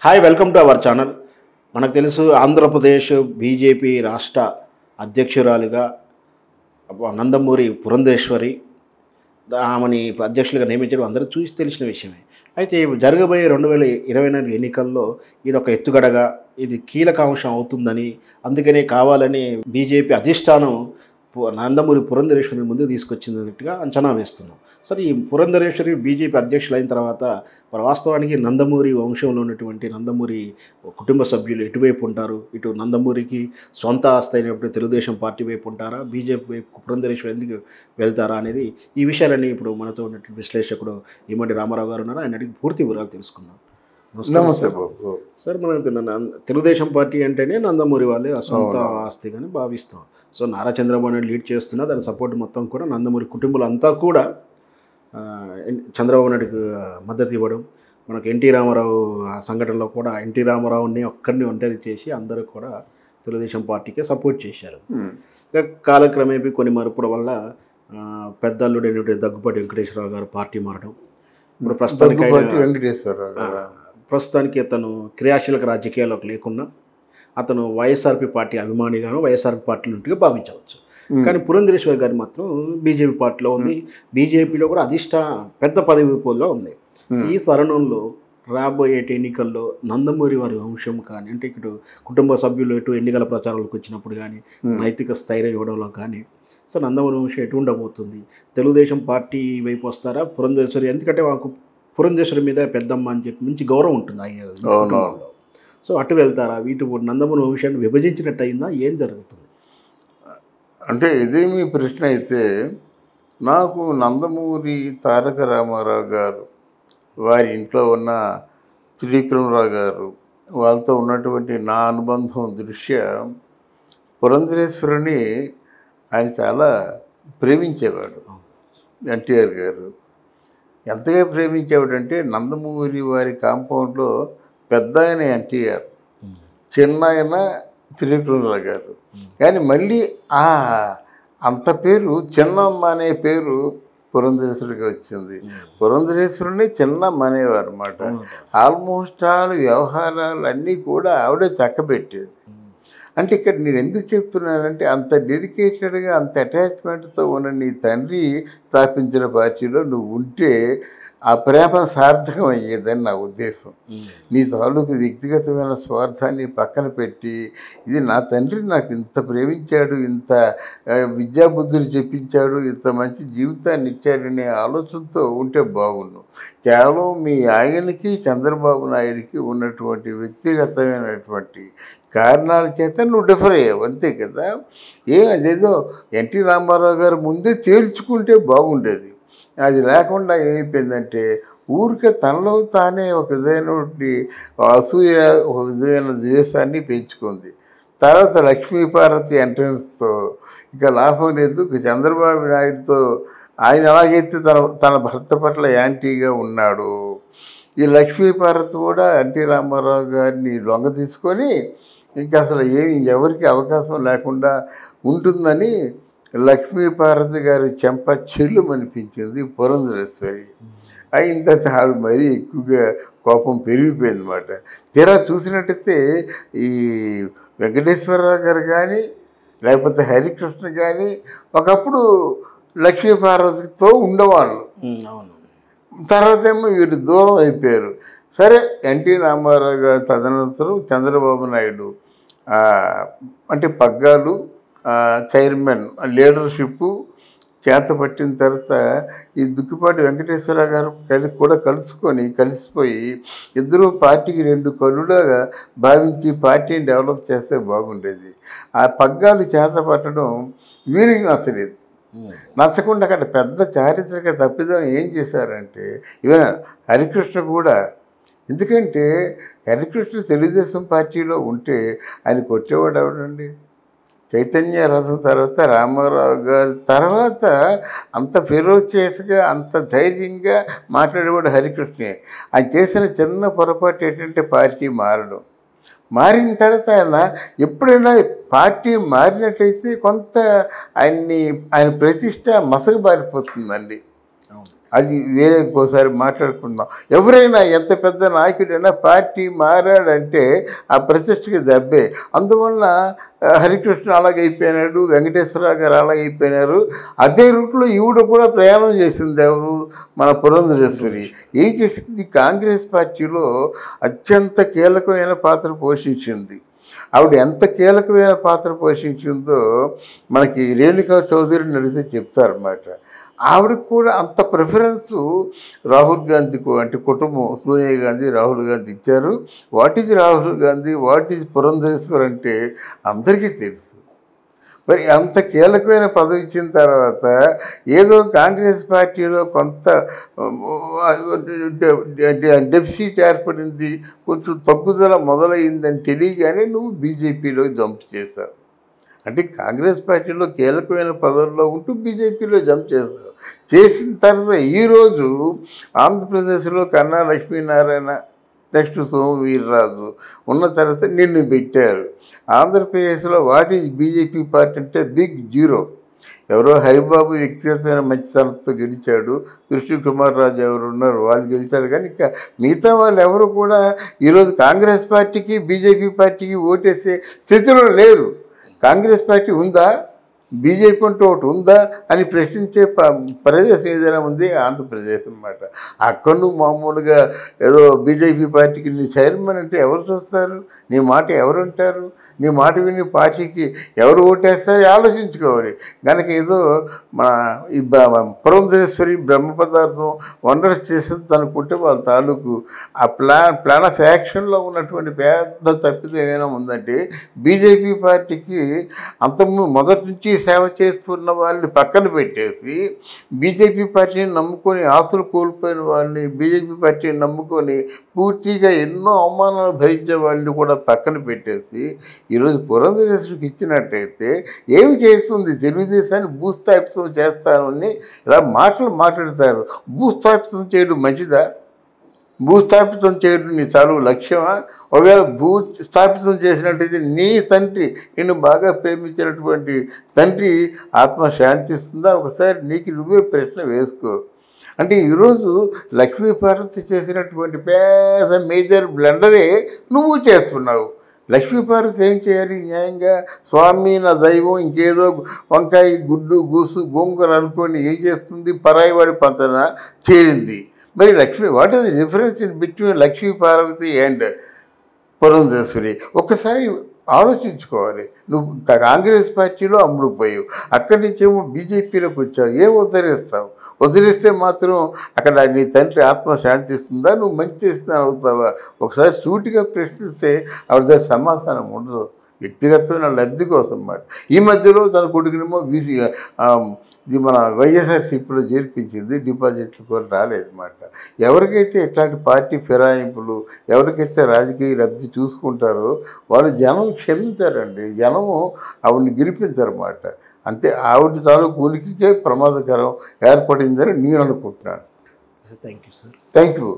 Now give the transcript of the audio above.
Hi, welcome to our channel. మనకు తెలుసు Andhra Pradesh BJP రాష్ట్ర అధ్యక్షురాలిగా నందమూరి పురంధేశ్వరి ఆమెని అధ్యక్షులుగా నియమించడం అందరూ చూసి తెలిసిన విషయమే. అయితే జరగబోయే 2024 ఎన్నికల్లో ఇది ఒక ఎత్తుగడగా, ఇది కీలక అంశం అవుతుందని, అందుకనే కావాలని బీజేపీ అధిష్టానం నందమూరి పురంధరేశ్వరిని ముందుకు తీసుకొచ్చినట్టుగా అంచనా వేస్తున్నాం. సరే, ఈ పురంధరేశ్వరి బీజేపీ అధ్యక్షులు అయిన తర్వాత మరి వాస్తవానికి నందమూరి వంశంలో ఉన్నటువంటి నందమూరి కుటుంబ సభ్యులు ఎటువైపు ఉంటారు? ఇటు నందమూరికి సొంత ఆస్తి అయినప్పుడు తెలుగుదేశం పార్టీ వైపు ఉంటారా, బీజేపీ వైపు పురంధరేశ్వరి ఎందుకు వెళ్తారా అనేది ఈ విషయాలన్నీ ఇప్పుడు మనతో ఉన్నటువంటి విశ్లేషకుడు ఈమడి రామారావు గారు ఉన్నారు. ఆయన అడిగి పూర్తి వివరాలు తెలుసుకుందాం. నమస్తే బాబు. సార్, మనం తెలుగుదేశం పార్టీ అంటేనే నందమూరి వాళ్ళే సొంత ఆస్తిగానే భావిస్తాం. సో నారా చంద్రబాబు నాయుడు లీడ్ చేస్తున్నా దాని సపోర్ట్ మొత్తం కూడా నందమూరి కుటుంబాలంతా కూడా చంద్రబాబు నాయుడుకి మద్దతు ఇవ్వడం, మనకు ఎన్టీ రామారావు ఆ సంఘటనలో కూడా ఎన్టీ రామారావుని ఒక్కరిని ఒంటరి చేసి అందరూ కూడా తెలుగుదేశం పార్టీకే సపోర్ట్ చేశారు. ఇంకా కాలక్రమేపీ కొన్ని మరుపుల వల్ల పెద్దల్లుడైన దగ్గుపాటి వెంకటేశ్వరరావు గారు పార్టీ మారడం, ఇప్పుడు ప్రస్తుతానికి అతను క్రియాశీలక రాజకీయాల్లోకి లేకుండా అతను వైఎస్ఆర్పీ పార్టీ అభిమానిగాను వైఎస్ఆర్పీ పార్టీ నుండిగా భావించవచ్చు. కానీ పురంధరేశ్వరి గారు మాత్రం బీజేపీ పార్టీలో ఉంది, బీజేపీలో కూడా పెద్ద పదవిలో ఉంది. ఈ తరుణంలో రాబోయే ఎన్నికల్లో నందమూరి వారి వంశం కానీ, అంటే ఇటు కుటుంబ సభ్యులు ఎటు ఎన్నికల ప్రచారాలకు వచ్చినప్పుడు కానీ నైతిక స్థైర్యం ఇవ్వడంలో కానీ, సో నందమూరి వంశం ఎటు ఉండబోతుంది? తెలుగుదేశం పార్టీ వైపు వస్తారా పురంధేశ్వరి? ఎందుకంటే మాకు పురంధేశ్వరి మీద పెద్దమ్మ అని చెప్పి మంచి గౌరవం ఉంటుంది ఆయన. సో అటు వెళ్తారా? వీటి నందమూరి వంశాన్ని విభజించినట్టు అయిందా? ఏం జరుగుతుంది? అంటే ఇదే మీ ప్రశ్న అయితే, నాకు నందమూరి తారక రామారావు గారు, వారి ఇంట్లో ఉన్న త్రివిక్రమరావు గారు, వాళ్ళతో ఉన్నటువంటి నా అనుబంధం దృష్ట్యా పురంధరేశ్వరిని ఆయన చాలా ప్రేమించేవాడు. ఎన్టీఆర్ గారు ఎంతగా ప్రేమించేవాడంటే, నందమూరి వారి కాంపౌండ్లో పెద్ద ఆయన ఎన్టీఆర్, చిన్న ఆయన త్రివిక్రమరావు గారు. కానీ మళ్ళీ అంత పేరు చిన్నమ్మ అనే పేరు పురంధరేశ్వరికి వచ్చింది. పురంధరేశ్వరిని చిన్నమ్మ అనేవారు అన్నమాట. ఆల్మోస్ట్ ఆల్ వ్యవహారాలు అన్నీ కూడా ఆవిడే చక్కబెట్టేది. అంటే ఇక్కడ నేను ఎందుకు చెప్తున్నానంటే, అంత డెడికేటెడ్గా అంత అటాచ్మెంట్తో ఉన్న నీ తండ్రి స్థాపించిన పార్టీలో నువ్వు ఉంటే ఆ ప్రేమ సార్థకం అయ్యేదని నా ఉద్దేశం. నీ తాలూకు వ్యక్తిగతమైన స్వార్థాన్ని పక్కన పెట్టి, ఇది నా తండ్రి నాకు ఇంత ప్రేమించాడు, ఇంత విద్యాబుద్ధులు చెప్పించాడు, ఇంత మంచి జీవితాన్ని ఇచ్చాడనే ఆలోచనతో ఉంటే బాగుండు. కేవలం మీ ఆయనకి చంద్రబాబు నాయుడికి ఉన్నటువంటి వ్యక్తిగతమైనటువంటి కారణాల చేత నువ్వు డిఫర్ అయ్యావు, అంతే కదా. అదేదో ఎన్టీ రామారావు గారు ముందే తేల్చుకుంటే బాగుండేది. అది లేకుండా ఏమైపోయిందంటే, ఊరికే తనలో తానే ఒక విధమైనటువంటి అసూయ, ఒక విధమైన ద్వేషాన్ని పెంచుకుంది. తర్వాత లక్ష్మీపార్వతి ఎంట్రన్స్తో ఇక లాభం లేదు. ఇక చంద్రబాబు నాయుడుతో ఆయన ఎలాగైతే తన భర్త పట్ల యాంటీగా ఉన్నాడు, ఈ లక్ష్మీపార్వతి కూడా ఎన్టీ రామారావు గారిని లొంగ తీసుకొని ఇంకా అసలు ఎవరికి అవకాశం లేకుండా ఉంటుందని లక్ష్మీపార్వతి గారి చెంప చెల్లుమనిపించింది పురంధరేశ్వరి. అయిన తర్వాత ఆవిడ మరీ ఎక్కువగా కోపం పెరిగిపోయింది అన్నమాట. తీరా చూసినట్టయితే ఈ వెంకటేశ్వరరావు గారు కానీ లేకపోతే హరికృష్ణ కానీ ఒకప్పుడు లక్ష్మీపార్వతితో ఉండేవాళ్ళు. తర్వాత ఏమో వీరు దూరం అయిపోయారు. సరే, ఎన్టీ రామారావు గారు తదనంతరం చంద్రబాబు నాయుడు అంటే పగ్గాలు, చైర్మన్ లీడర్షిప్ చేత పట్టిన తర్వాత ఈ దుక్కిపాటి వెంకటేశ్వరరావు గారు కూడా కలిసిపోయి ఇద్దరూ పార్టీకి రెండు కళ్ళులాగా భావించి పార్టీని డెవలప్ చేస్తే బాగుండేది. ఆ పగ్గాలు చేత పట్టడం వీరికి నచ్చలేదు. నచ్చకుండా అక్కడ పెద్ద చారిత్రక తప్పిదం ఏం చేశారంటే, ఈవెన్ హరికృష్ణ కూడా. ఎందుకంటే హరికృష్ణ తెలుగుదేశం పార్టీలో ఉంటే ఆయన కొట్టేవాడు ఎవడండి? చైతన్య రథం తర్వాత రామారావు గారి తర్వాత అంత ఫెరోచియస్గా అంత ధైర్యంగా మాట్లాడేవాడు హరికృష్ణే. ఆయన చేసిన చిన్న పొరపాటు ఏంటంటే పార్టీ మారడం. మారిన తర్వాత ఎప్పుడైనా పార్టీ మారినట్లయితే కొంత ఆయన ప్రతిష్ట మసకబారిపోతుందండి. అది వేరే ఇంకోసారి మాట్లాడుకుందాం. ఎవరైనా ఎంత పెద్ద నాయకుడైనా పార్టీ మారాడంటే ఆ ప్రతిష్టకి దెబ్బే. అందువల్ల హరికృష్ణ అలాగైపోయినాడు, వెంకటేశ్వరరావు గారు అలాగైపోయినారు. అదే రూట్లో ఈవిడ కూడా ప్రయాణం చేసింది. ఎవరు? మన పురంధరేశ్వరి. ఏం చేసింది? కాంగ్రెస్ పార్టీలో అత్యంత కీలకమైన పాత్ర పోషించింది. ఆవిడ ఎంత కీలకమైన పాత్ర పోషించిందో మనకి రేణుకా చౌదరిని అడిగితే చెప్తారన్నమాట. ఆవిడకు కూడా అంత ప్రిఫరెన్సు రాహుల్ గాంధీకు, అంటే కుటుంబం సోనియా గాంధీ, రాహుల్ గాంధీ ఇచ్చారు. What is Rahul Gandhi, what is Purandhareshwar అంటే అందరికీ తెలుసు. మరి అంత కీలకమైన పదవి ఇచ్చిన తర్వాత ఏదో కాంగ్రెస్ పార్టీలో కొంత డెఫిసిట్ ఏర్పడింది, కొంచెం తగ్గుదల మొదలైందని తెలియగానే నువ్వు బీజేపీలో జంప్ చేశావు. అంటే కాంగ్రెస్ పార్టీలో కీలకమైన పదవుల్లో ఉంటూ బీజేపీలో జంప్ చేశావు. చేసిన తర్వాత ఈరోజు ఆంధ్రప్రదేశ్లో కన్నా లక్ష్మీనారాయణ, నెక్స్ట్ సోము వీర్రాజు ఉన్న తర్వాత నిన్ను పెట్టారు. ఆంధ్రప్రదేశ్లో వాట్ ఈజ్ బీజేపీ పార్టీ అంటే బిగ్ జీరో. ఎవరో హరిబాబు వ్యక్తిగతమైన మంచితనంతో గెలిచాడు, కృష్ణకుమార్ రాజు ఎవరు ఉన్నారు వాళ్ళు గెలిచారు. కానీ ఇంకా మిగతా వాళ్ళు ఎవరు కూడా ఈరోజు కాంగ్రెస్ పార్టీకి బీజేపీ పార్టీకి ఓటేసే స్థితిలో లేరు. కాంగ్రెస్ పార్టీ ఉందా, బీజేపీ అంటూ ఒకటి ఉందా అని ప్రశ్నించే ప్రదేశం ఏదైనా ఉంది ఆంధ్రప్రదేశ్ అన్నమాట. అక్కడ నువ్వు మామూలుగా ఏదో బీజేపీ పార్టీకి నీ చైర్మన్ అంటే ఎవరు చూస్తారు? నీ మాట ఎవరు అంటారు? నీ మాట విని పార్టీకి ఎవరు ఓటేస్తారు ఆలోచించుకోవాలి. కనుక ఏదో మన ఈ పురంధరేశ్వరి బ్రహ్మ పదార్థం వండర్స్ చేసేది అనుకుంటే వాళ్ళ తాలూకు ఆ ప్లాన్ ఆఫ్ యాక్షన్లో ఉన్నటువంటి పెద్ద తప్పిదం ఏమైనా ఉందంటే బీజేపీ పార్టీకి అంతకుముందు మొదటి నుంచి సేవ చేస్తున్న వాళ్ళని పక్కన పెట్టేసి బీజేపీ పార్టీని నమ్ముకొని ఆస్తులు కోల్పోయిన వాళ్ళని, బీజేపీ పార్టీని నమ్ముకొని పూర్తిగా ఎన్నో అవమానాలు భరించే వాళ్ళని కూడా పక్కన పెట్టేసి ఈరోజు పురంధరేశ్వరికి ఇచ్చినట్టయితే ఏమి చేస్తుంది? తెలుగుదేశాన్ని భూస్థాపితం చేస్తానని ఇలా మాట్లాడతారు. భూస్థాపితం చేయడం మంచిదా? భూస్థాపితం చేయడం నీ చాలు లక్ష్యమా? ఒకవేళ భూస్థాపితం చేసినట్టయితే నీ తండ్రి, నిన్ను బాగా ప్రేమించినటువంటి తండ్రి ఆత్మ శాంతిస్తుందా? ఒకసారి నీకు నువ్వే ప్రశ్న వేసుకో. అంటే ఈరోజు లక్ష్మీపార్వతి చేసినటువంటి పేద మేజర్ బ్లండరే నువ్వు చేస్తున్నావు. లక్ష్మీపార్వతి ఏం చేయాలి? న్యాయంగా స్వామి నా దైవం ఇంకేదో వంకాయ గుడ్డు గూసు గోంగూర అనుకొని ఏం చేస్తుంది? పరాయివాడి పంతన చేరింది. మరి what is the difference in between Lakshmi Parvathi and Purandeswari? ఒక్కసారి ఆలోచించుకోవాలి. నువ్వు కాంగ్రెస్ పార్టీలో అమ్ముడుపోయావు, అక్కడి నుంచేమో బీజేపీలోకి వచ్చావు. ఏం ఉద్ధరిస్తావు? వదిలేస్తే మాత్రం అక్కడ నీ తండ్రి ఆత్మ శాంతిస్తుందా? నువ్వు మంచి చేస్తున్నా అవుతావా? ఒకసారి సూటిగా ప్రశ్నిస్తే ఆవిడ దగ్గర సమాధానం ఉండదు. వ్యక్తిగతమైన లబ్ధి కోసం అన్నమాట. ఈ మధ్యలో తన కొడుకునేమో ఇది మన వైఎస్ఆర్సీపీలో చేర్పించింది, డిపాజిట్లు కూడా రాలేదన్నమాట. ఎవరికైతే ఇట్లాంటి పార్టీ ఫిరాయింపులు, ఎవరికైతే రాజకీయ లబ్ధి చూసుకుంటారో వాళ్ళు జనం క్షమించారండి. జనము ఆవిడని గెలిపించారన్నమాట. అంతే. ఆవిడ తాలూకు ఉనికికే ప్రమాదకరం ఏర్పడిందని నేను అనుకుంటున్నాను. Thank you sir. Thank you.